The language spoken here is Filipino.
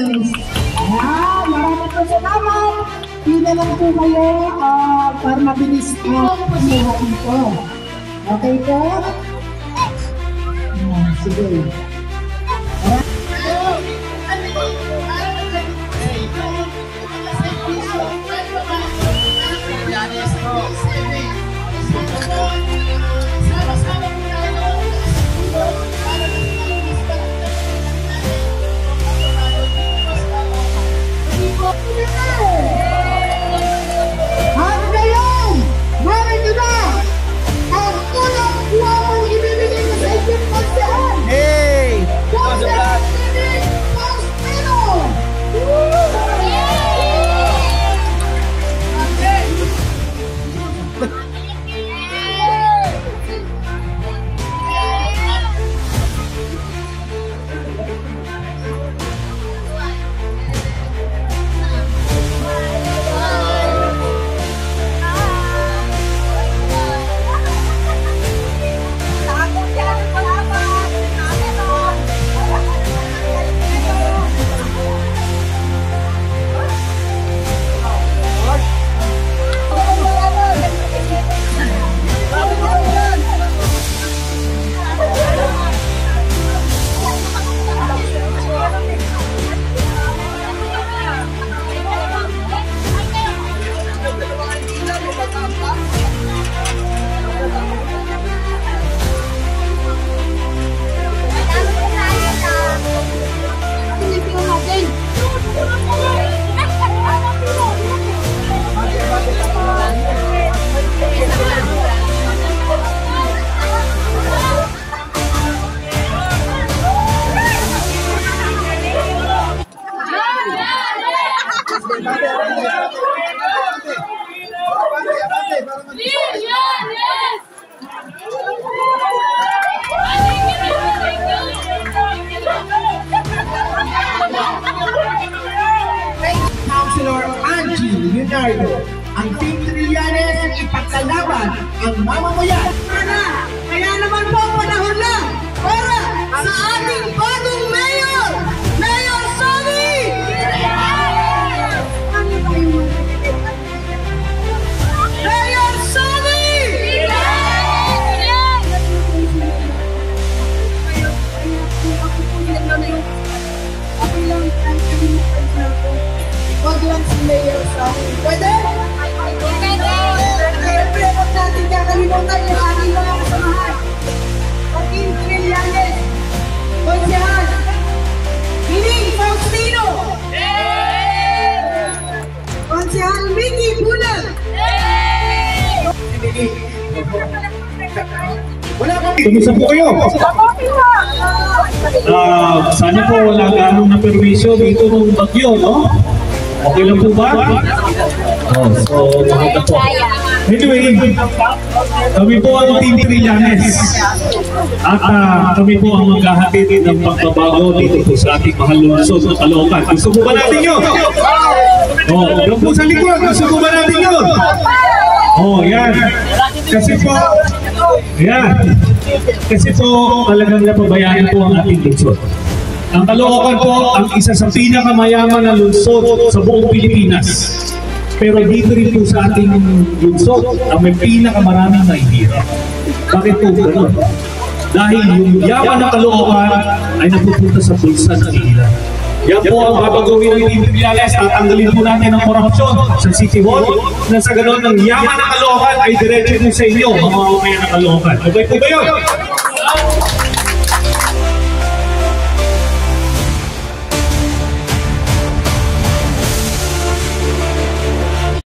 Ayan, maraming po salamat. Pila lang po kayo para mabilis po kumuha dito. Okay po? Sige. Councilor Angie Leonardo, ang Team Trillanes ipaglalaban ang mamamayan. Kaya naman po panahon na para sa ating bagong mayor, Mayor Sonny! Mayor Sonny! Huwag lang si Mayor Sonny. Pwede? Siyempre, huwag natin kakalimutan yung ating mga kasamahan. Joaquin Trillanes, Konsyahal, Hiling Faustino, Konsyahal Mickey Bulag. Wala kang Kumusta po kayo? Sana po wala ganong na perwisyo dito ng bagyo, no? Okay lang po ba? So maganda po. Anyway, kami po ang Team Trillanes. At kami po ang maghahatid ng pagbabago dito po sa ating mahal lungsod ng Caloocan. Gusto po ba natin yun? Doon po sa likod. Gusto po ba natin yun? Yan. Kasi po, talagang napabayaan po ang ating lungsod. Ang Caloocan po ang isa sa pinakamayaman na lungsod sa buong Pilipinas. Pero dito rin po sa ating lungsod ang may pinakamaraming naihirap. Bakit po gano'n? Dahil yung yaman ng Caloocan ay napupunta sa bulsa ng ihila. Yan po ang babagawin ng Team Trillanes. Tatanggalin po natin ang korupsyon sa City Hall na sa gano'n ng yaman ng Caloocan ay diretso din sa inyo, mga mamamayan ng Caloocan. Okay po ba yun?